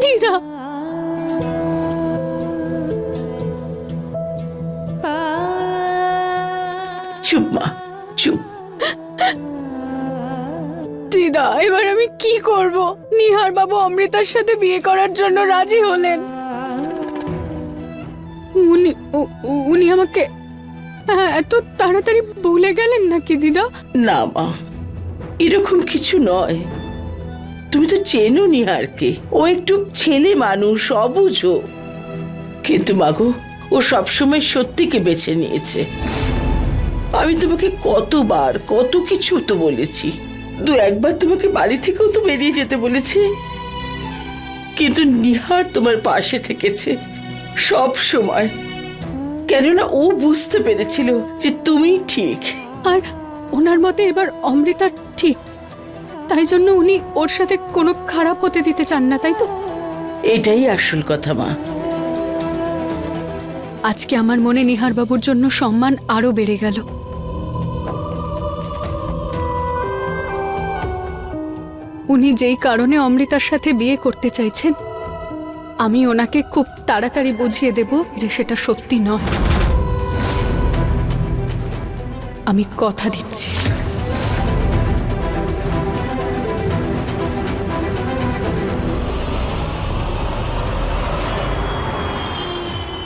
দিদা, চুপ মা, চুপ। দিদা, এবার আমি কি করব? নিহার বাবু অমৃতার সাথে বিয়ে করার জন্য রাজি হলেন। উনি আমাকে এত তাড়াতাড়ি ভুলে গেলেন নাকি দিদা? না মা, এরকম কিছু নয়। তুমি তো চেনো নিহারকে, ও একটু ছেলে মানুষ, অবুঝো। কিন্তু মাগো, ও সবসময় সত্যিকে বেছে নিয়েছে। আমি তোমাকে কতবার কত কিছু তো বলেছি, দু একবার তোমাকে বাড়ি থেকেও তো বেরিয়ে যেতে বলেছি, কিন্তু নিহার তোমার পাশে থেকেছে সব সময়। কেননা ও বুঝতে পেরেছিল যে তুমি ঠিক। আর ওনার মতে এবার অমৃতা ঠিক, তাই জন্য উনি ওর সাথে কোনো খারাপ হতে দিতে চান না, তাই তো? এটাই আসল কথা মা। আজকে আমার মনে নিহার বাবুর জন্য সম্মান আরো বেড়ে গেল। উনি যেই কারণে অমৃতার সাথে বিয়ে করতে চাইছেন, আমি ওনাকে খুব তাড়াতাড়ি বুঝিয়ে দেব যে সেটা সত্যি নয়। আমি কথা দিচ্ছি।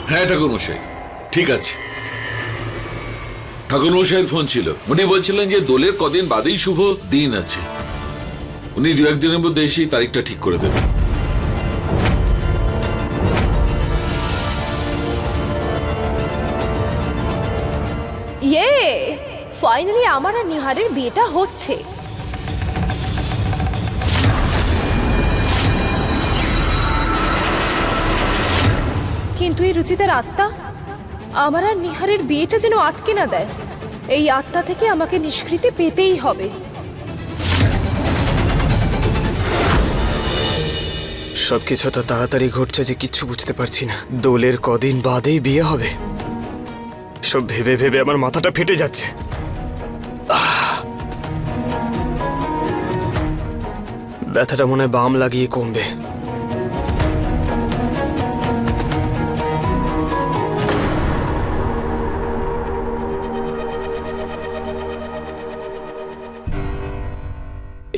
হ্যাঁ ঠাকুরমশাই, ঠিক আছে। ঠাকুরমশাইয়ের ফোন ছিল, উনি বলছিলেন যে দোলের কদিন বাদেই শুভ দিন আছে। উনি দু একদিনের মধ্যে এসেই তারিখটা ঠিক করে দেবেন। ফাইনালি আমার আর নিহারের বিয়েটা হচ্ছে। কিন্তু এই রুচিতার আত্মা আমার আর নিহারের বিয়েটা যেন আটকে না দেয়। এই আত্মা থেকে আমাকে নিষ্কৃতি পেতেই হবে। সবকিছু তো তাড়াতাড়ি ঘটছে যে কিচ্ছু বুঝতে পারছি না। দোলের কদিন বাদেই বিয়ে হবে, সব ভেবে ভেবে আমার মাথাটা ফেটে যাচ্ছে। ব্যথাটা মনে হয় বাম লাগিয়ে কমবে।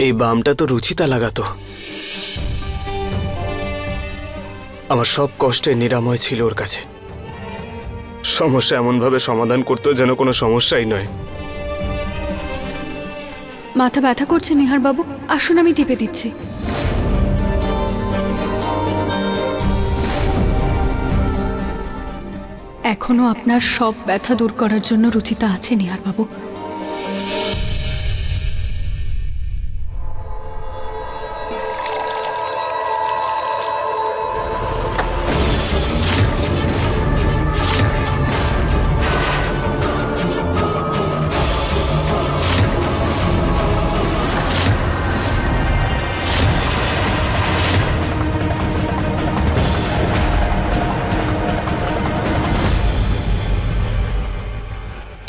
এই বামটা তো রুচিতা লাগাতো। আমার সব কষ্টের নিরাময় ছিল ওর কাছে। সমস্যা এমনভাবে সমাধান করতো যেন কোনো সমস্যাই নয়। মাথা ব্যথা করছে নিহার বাবু, আসুন আমি টিপে দিচ্ছি। এখনো আপনার সব ব্যথা দূর করার জন্য রুচিতা আছে নিহার বাবু।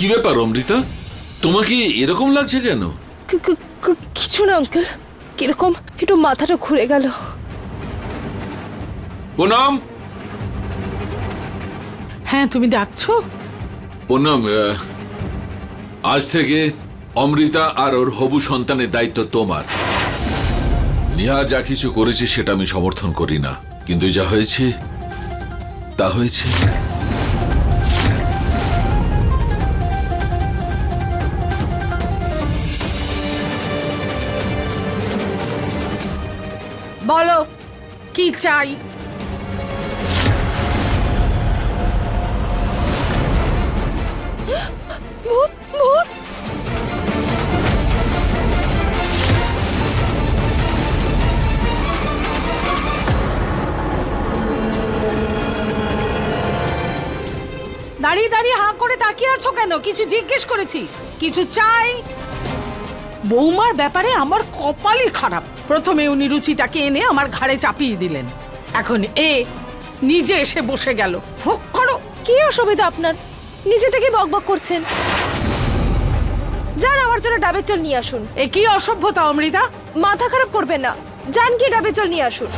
কি ব্যাপার অমৃতা, তোমাকে এরকম লাগছে কেন? কিছু না আঙ্কেল, কিরকম একটু মাথাটা ঘুরে গেল। পুনম, হ্যাঁ তুমি ডাকছো? পুনম, আজ থেকে অমৃতা আর ওর হবু সন্তানের দায়িত্ব তোমার। নিহার যা কিছু করেছে সেটা আমি সমর্থন করি না, কিন্তু যা হয়েছে তা হয়েছে। বলো কি চাই? ভূত ভূত! দাঁড়িয়ে দাঁড়িয়ে হাঁ করে তাকিয়ে আছো কেন? কিছু জিজ্ঞেস করেছি, কিছু চাই? বৌমার ব্যাপারে আমার কপালই খারাপ। প্রথমে উনি রুচিতাকে এনে আমার ঘাড়ে চাপিয়ে দিলেন, এখন নিজে এসে বসে গেল। ফোক করো। কি অসুবিধা আপনার? নিজে থেকে বকবক করছেন। যান আমার জন্য ডাবের জল নিয়ে আসুন। এ কি অসভ্যতা অমৃতা! মাথা খারাপ করবেন না, যান কি ডাবে জল নিয়ে আসুন।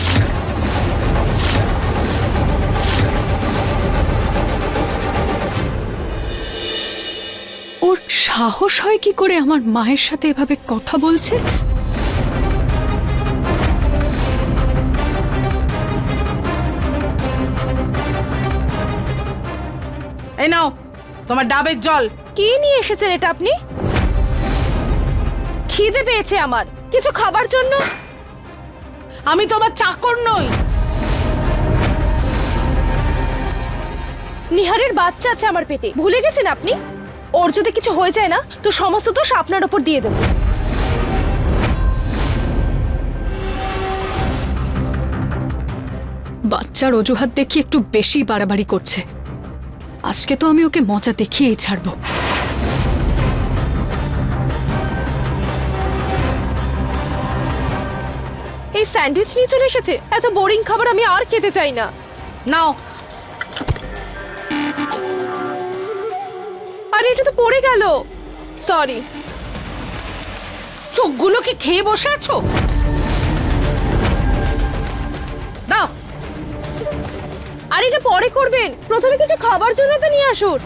ওর সাহস হয় কি করে আমার মায়ের সাথে এভাবে কথা বলছে? এই নাও তোমার ডাবের জল। কি নিয়ে এসেছেন এটা আপনি? খিদে পেয়েছে আমার, কিছু খাবার জন্য। আমি তোমার চাকর নই। নিহারের বাচ্চা আছে আমার পেটে, ভুলে গেছেন আপনি? ওর যদি কিছু হয়ে যায় না তো সমস্ত দোষ আপনার ওপর দিয়ে দেবো। বাচ্চার অজুহাত দেখিয়ে একটু বেশি বাড়াবাড়ি করছে। আজকে তো আমি ওকে মজা দেখিয়েই ছাড়বো। এই স্যান্ডউইচ নিয়ে চলে এসেছে। এত বোরিং খাবার আমি আর খেতে চাই না। নাও। আরে এটা তো পড়ে গেল, সরি। চোখগুলো কি খেয়ে বসে আছো? দাও। আর এটা পরে করবেন, প্রথমে কিছু খাবার জন্য তো নিয়ে আসুন।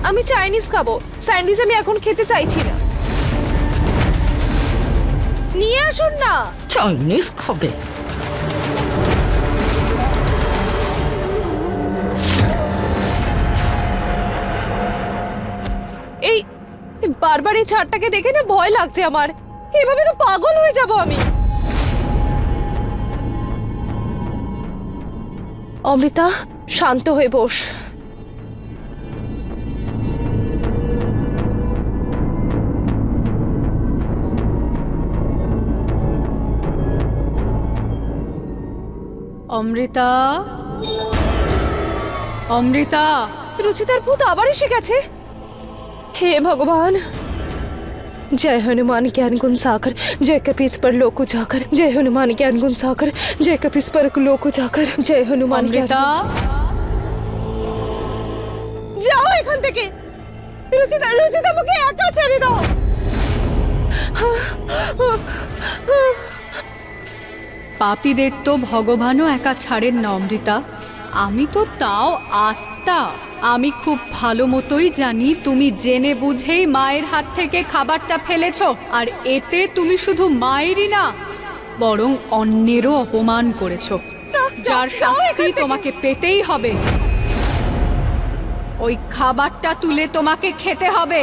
আমি চাইনিজ খাবো, স্যান্ডউইচ আমি এখন খেতে চাইছি না। নিয়ে আসুন না। চাইনিজ খাবে? এই বারবার এই ছাড়টাকে দেখে না ভয় লাগছে আমার। এভাবে তো পাগল হয়ে যাব আমি। অমৃতা, শান্ত হয়ে বস। অমৃতা, অমৃতা। রুচিতার ভূত আবার এসে গেছে। हे भगवान, जय हनुमान ज्ञान गुण सागर, जय कपीस पर लोक उजागर, जय हनुमान ज्ञान गुण सागर, जय कपीस पर लोक उजागर, जय हनुमान ज्ञान অমৃতা, যাও এখান থেকে। রুচিতা, রুচিতা আমাকে একা ছেড়ে দাও। পাপীদের তো ভগবানও একা ছাড়েন না অমৃতা। আমি তো তাও আত্মা। আমি খুব ভালো মতোই জানি তুমি জেনে বুঝেই মায়ের হাত থেকে খাবারটা ফেলেছো। আর এতে তুমি শুধু মায়েরই না, বরং অন্যেরও অপমান করেছো, যার শাস্তি তোমাকে পেতেই হবে। ওই খাবারটা তুলে তোমাকে খেতে হবে।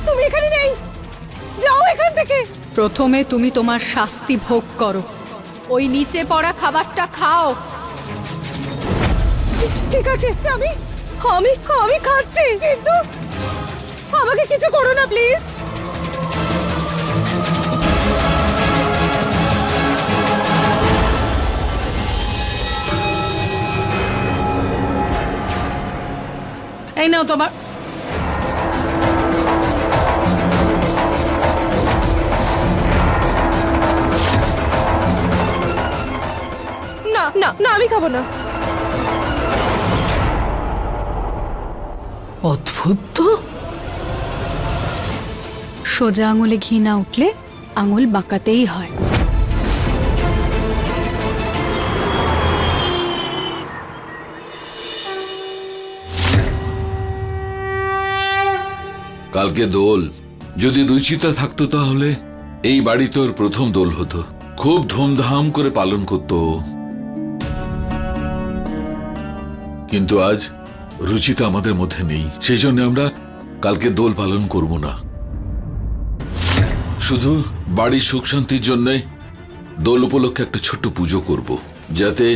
তুমি এখানে নেই, যাও এখান থেকে। প্রথমে তুমি তোমার শাস্তি ভোগ করো। ওই নিচে পড়া খাবারটা খাও। ঠিক আছে, আমি আমি আমি খাচ্ছি, কিন্তু আমাকে কিছু করো না প্লিজ। এই নাও তোমার। না না না, আমি খাবো না। অদ্ভুত তো। সোজা আঙুলে ঘি না উঠলে আঙুল বাঁকাতেই হয়। কালকে দোল। যদি রুচিতা থাকতো তাহলে এই বাড়ি তোর প্রথম দোল হতো। খুব ধুমধাম করে পালন করতো। কিন্তু আজ রুচিতা আমাদের মধ্যে নেই, সেই জন্য আমরা কালকে দোল পালন করব না। শুধু বাড়ির সুখ শান্তির জন্য দোল উপলক্ষে একটা ছোট্ট পুজো করব, যাতে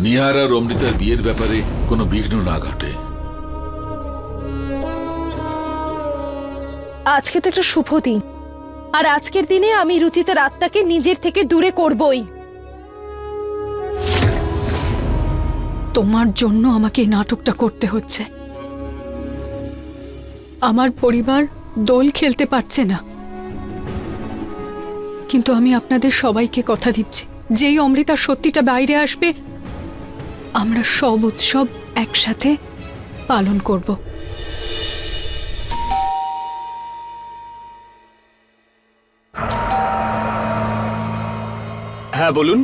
নিহার আর অমৃতার বিয়ের ব্যাপারে কোনো বিঘ্ন না ঘটে। আজকে তো একটা শুভ দিন, আর আজকের দিনে আমি রুচিতার আত্মাকে নিজের থেকে দূরে করবই। তোমার জন্য আমাকে এই নাটকটা করতে হচ্ছে। আমার পরিবার দোল খেলতে পারছে না, কিন্তু আমি আপনাদের সবাইকে কথা দিচ্ছি, যেই অমৃতার সত্যিটা বাইরে আসবে আমরা সব উৎসব একসাথে পালন করব। হ্যাঁ বলুন।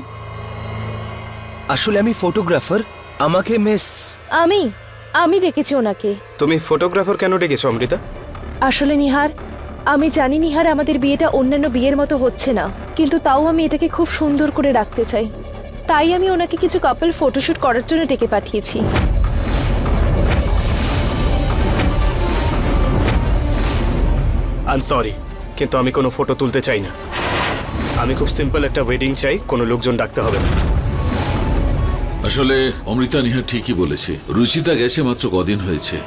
আসলে আমি ফটোগ্রাফার, আমাকে মিস আমি ডেকেছি ওনাকে। তুমি ফটোগ্রাফার কেন ডেকেছো অমৃতা? আসলে নিহার, আমি জানি নিহার আমাদের বিয়েটা অন্যান্য বিয়ের মতো হচ্ছে না, কিন্তু তাও আমি এটাকে খুব সুন্দর করে রাখতে চাই। তাই আমি ওনাকে কিছু কাপল ফটোশুট করার জন্য ডেকে পাঠিয়েছি। আই এম সরি, কিন্তু আমি কোনো ফটো তুলতে চাই না। আমি খুব সিম্পল একটা ওয়েডিং চাই, কোনো লোকজন ডাকতে হবে না। আসলে অমৃতা নিহা ঠিকই বলেছে, রুচিতা গেছে মাত্র কদিন হয়েছে,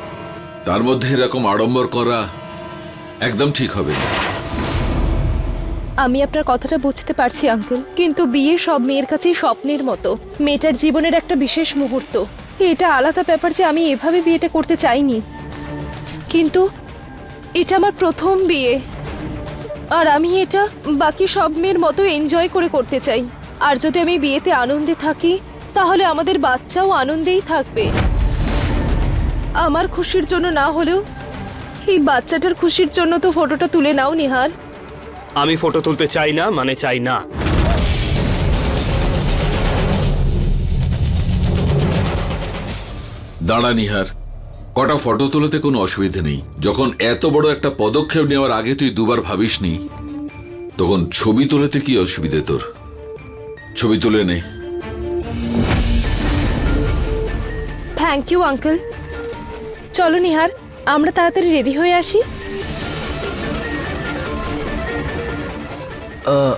তার মধ্যে এরকম আড়ম্বর করা একদম ঠিক হবে না। আমি আপনার কথাটা বুঝতে পারছি আঙ্কেল, কিন্তু বিয়ে সব মেয়ের কাছেই স্বপ্নের মতো, মেয়েটার জীবনের একটা বিশেষ মুহূর্ত। এটা আলাদা ব্যাপার যে আমি এভাবে বিয়েটা করতে চাইনি, কিন্তু এটা আমার প্রথম বিয়ে, আর আমি এটা বাকি সব মেয়ের মতো এনজয় করে করতে চাই। আর যদি আমি বিয়েতে আনন্দে থাকি, তাহলে আমাদের বাচ্চাও আনন্দেই থাকবে। আমার খুশির জন্য না হলেও এই বাচ্চাটার খুশির জন্য তো ফটোটা তুলে নাও নিহার। আমি ফটো তুলতে চাই না মানে চাই না। দাঁড়া নিহার, কটা ফটো তোলাতে কোনো অসুবিধা নেই। যখন এত বড় একটা পদক্ষেপ নেওয়ার আগে তুই দুবার ভাবিসনি, তখন ছবি তোলাতে কি অসুবিধে তোর? ছবি তুলে নে। Thank you uncle. চলো নিহার, আমরা তাড়াতাড়ি রেডি হয়ে আসি।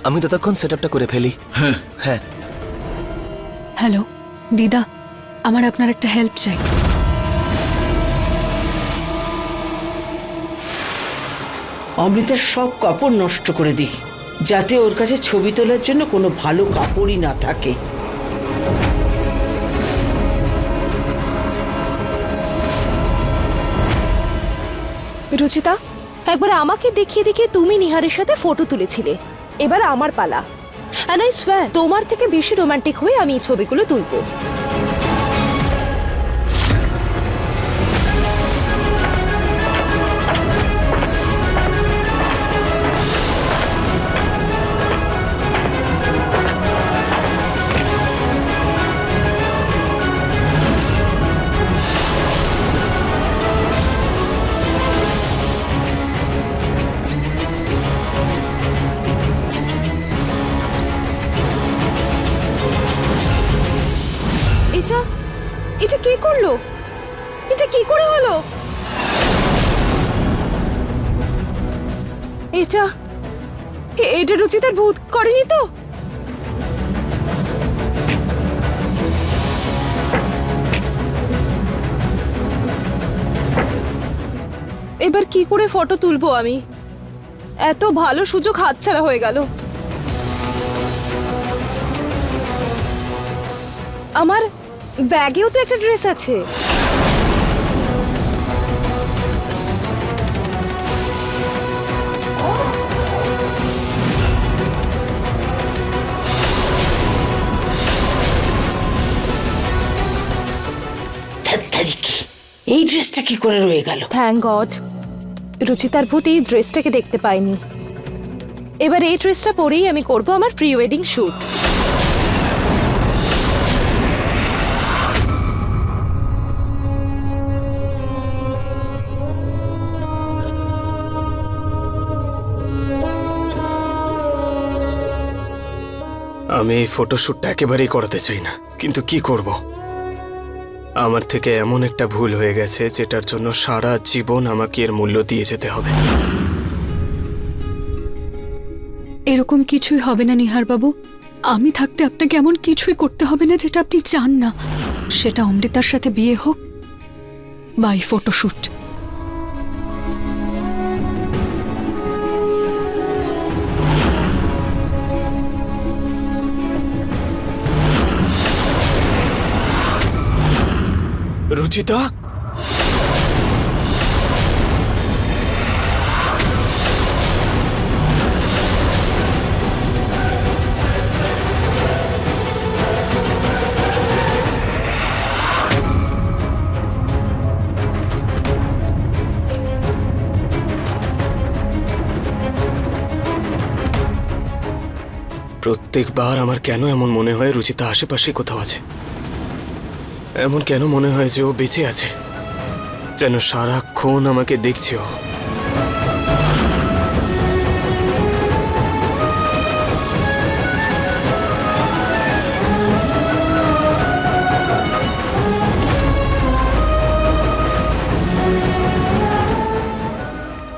আমি ততক্ষণ সেট আপটা করে ফেলি। হ্যাঁ হ্যাঁ, হ্যালো দিদা, আমার আপনার একটা হেল্প চাই। অমৃতার সব কাপড় নষ্ট করে দিই, যাতে ওর কাছে ছবি তোলার জন্য কোনো ভালো কাপড়ই না থাকে। রুচিতা, একবার আমাকে দেখিয়ে দেখিয়ে তুমি নিহারের সাথে ফটো তুলেছিলে, এবার আমার পালা। এন্ড আই সোয়্যার, তোমার থেকে বেশি রোমান্টিক হয়ে আমি এই ছবিগুলো তুলবো। এটা এটা কে করলো? এটা কি করে হলো? এটা রুচিতার ভূত করেনি তো? এবার কি করে ফটো তুলবো আমি? এত ভালো সুযোগ হাতছাড়া হয়ে গেল। আমার ব্যাগেও তো একটা ড্রেস আছে। এই ড্রেসটা কি করে রয়ে গেল? থ্যাংক গড, রুচিতার ভূত এই ড্রেসটাকে দেখতে পাইনি। এবার এই ড্রেসটা পরেই আমি করব আমার প্রি ওয়েডিং শুট। আমি এই ফটোশ্যুটটা একেবারেই করাতে চাই না, কিন্তু কি করব? আমার থেকে এমন একটা ভুল হয়ে গেছে যেটার জন্য সারা জীবন আমাকে এর মূল্য দিয়ে যেতে হবে। এরকম কিছুই হবে না নিহার বাবু, আমি থাকতে আপনাকে এমন কিছুই করতে হবে না যেটা আপনি চান না, সেটা অমৃতার সাথে বিয়ে হোক বা এই ফটোশুট। রুচিতা, প্রত্যেকবার আমার কেন এমন মনে হয় রুচিতা আশেপাশে কোথাও আছে। এমন কেন মনে হয় যে ও বেঁচে আছে, যেন সারাক্ষণ আমাকে দেখছে ও।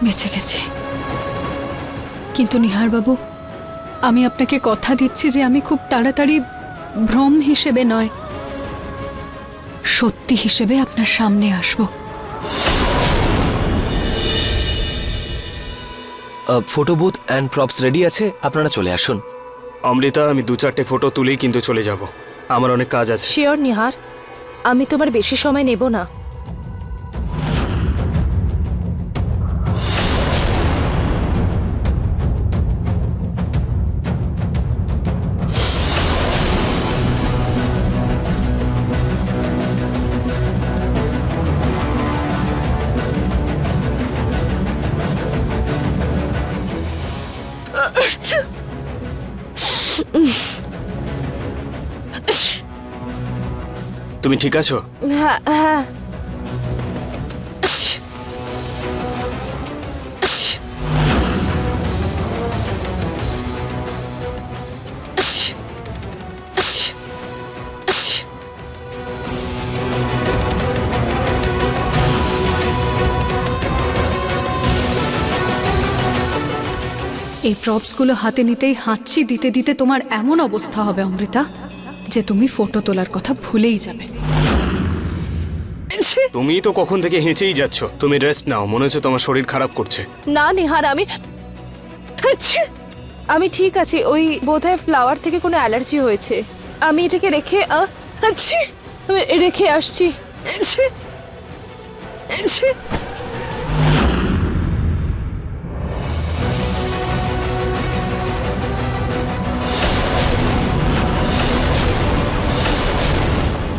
বেঁচে গেছে। কিন্তু নিহার বাবু, আমি আপনাকে কথা দিচ্ছি যে আমি খুব তাড়াতাড়ি ভ্রম হিসেবে নয়, সত্যি হিসেবে আপনার সামনে আসব। Photo booth and props ready আছে, আপনারা চলে আসুন। অমৃতা, আমি 2-4টে ফটো তুলেই কিন্তু চলে যাব, আমার অনেক কাজ আছে। শিওর নিহার, আমি তোমার বেশি সময় নেব না। তুমি ঠিক আছো? হ্যাঁ হ্যাঁ। এই প্রপসগুলো হাতে নিতেই হাঁচি দিতে দিতে তোমার এমন অবস্থা হবে অমৃতা যে তুমি ফটো তোলার কথা ভুলেই যাবে। তুমি তো কখন থেকে হেঁচেই যাচ্ছ। তুমি রেস্ট নাও, মনে হচ্ছে তোমার শরীর খারাপ করছে। না নিহার, আমি ঠিক আছি। ওই বোধহয় ফ্লাওয়ার থেকে কোনো অ্যালার্জি হয়েছে। আমি এটাকে রেখে আমি রেখে আসছি।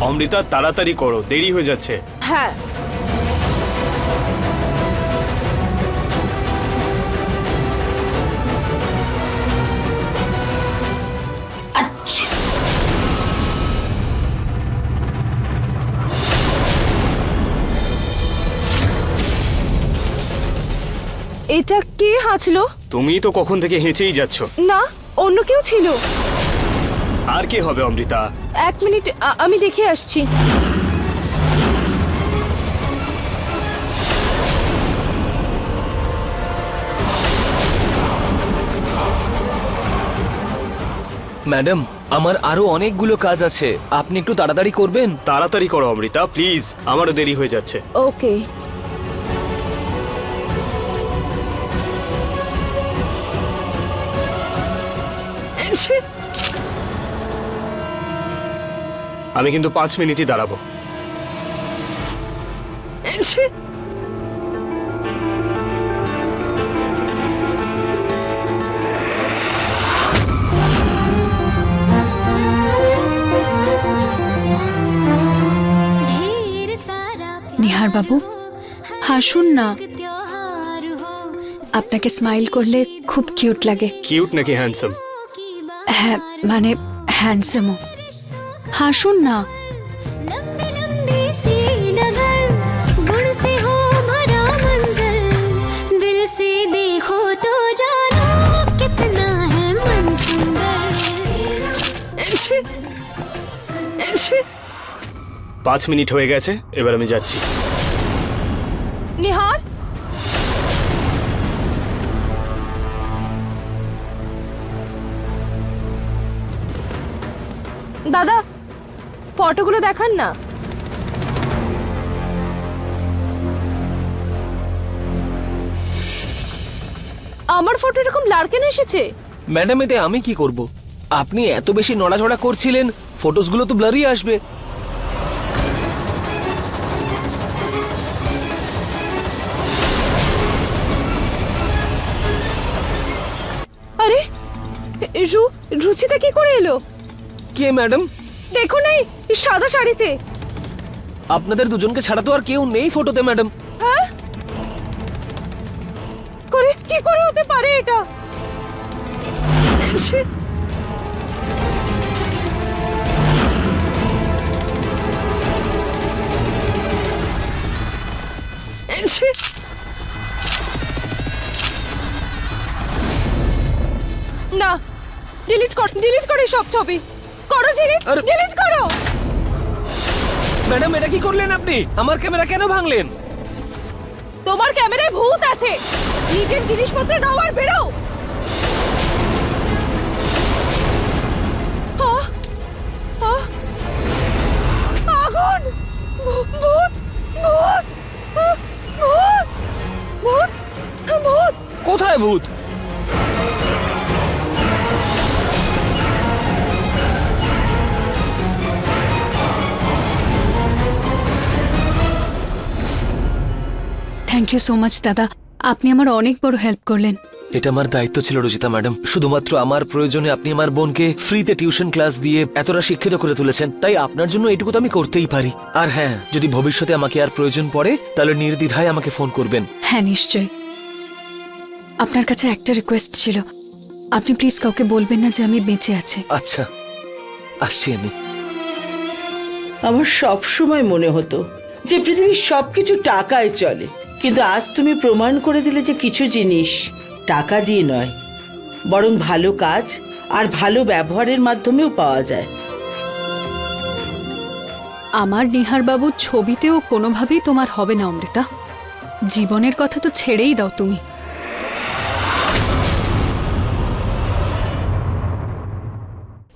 অমৃতা, তাড়াতাড়ি করো, দেরি হয়ে যাচ্ছে। হ্যাঁ। এটা কে হাঁচলো? তুমি তো কখন থেকে হেঁচেই যাচ্ছ। না, অন্য কেউ ছিল। আর কে হবে অমৃতা? 1 মিনিট, আমি দেখে আসছি। ম্যাডাম, আমার আরো অনেকগুলো কাজ আছে, আপনি একটু তাড়াতাড়ি করবেন। তাড়াতাড়ি করো অমৃতা, প্লিজ, আমারও দেরি হয়ে যাচ্ছে। ওকে। আমি কিন্তু 5 মিনিটই দাঁড়াবো। নিহার বাবু, হাসুন না, আপনাকে স্মাইল করলে খুব কিউট লাগে। কিউট নাকি হ্যান্ডসাম? হ্যাঁ, মানে হ্যান্ডসামও। হাসুন না। लंबी लंबी सी नगर गुण से हो भरा मंजर दिल से देखो तो जानो कितना है मन सुंदर 5 মিনিট হয়ে গেছে, এবার আমি যাচ্ছি। নিহার, দাদা ফটোগুলো দেখান না। আমার ফটো এরকম ব্লার কেন এসেছে? ম্যাডাম, এতে আমি কি করব? আপনি এত বেশি নড়াচড়া করছিলেন, ফটোসগুলো তো ব্লারই আসবে। আরে রুচিতা কি করে এলো? কে ম্যাডাম? দেখো নাই, সাদা শাড়িতে। আপনাদের দুজনকে ছাড়া তো আর কেউ নেই ফটোতে ম্যাডাম। হ্যাঁ, কি করে হতে পারে এটা? ছি। না, ডিলিট কর এই সব ছবি। করো আরে- ডিলিট করো। ম্যাডাম এটা কি করলেন আপনি? আমার ক্যামেরা কেন ভাঙলেন? তোমার ক্যামেরায় ভূত আছে। নিজের জিনিসপত্র নাও আর বেরো। আগুন! ভূত! ভূত! ভূত! ভূত! ভূত! কোথায় ভূত? থ্যাংক ইউ সো মাচ দাদা, আপনি আমার অনেক বড় হেল্প করলেন। এটা আমার দায়িত্ব ছিল রুচিতা ম্যাডাম। শুধুমাত্র আমার প্রয়োজনে আপনি আমার বোনকে ফ্রিতে টিউশন ক্লাস দিয়ে এতটা শিক্ষিত করে তুলেছেন, তাই আপনার জন্য এটুকু তো আমি করতেই পারি। আর হ্যাঁ, যদি ভবিষ্যতে আমাকে আর প্রয়োজন পড়ে তাহলে নির্দ্বিধায় আমাকে ফোন করবেন। হ্যাঁ নিশ্চয়ই। আপনার কাছে একটা রিকোয়েস্ট ছিল, আপনি প্লিজ কাউকে বলবেন না যে আমি বেঁচে আছি। আচ্ছা, আসছি আমি। আমার সব সময় মনে হতো যে পৃথিবীর সবকিছু টাকায় চলে, কিন্তু আজ তুমি প্রমাণ করে দিলে যে কিছু জিনিস টাকা দিয়ে নয়, বরং ভালো কাজ আর ভালো ব্যবহারের মাধ্যমেও পাওয়া যায়। আমার নিহারবাবুর ছবিতেও কোনোভাবেই তোমার হবে না অমৃতা। জীবনের কথা তো ছেড়েই দাও তুমি।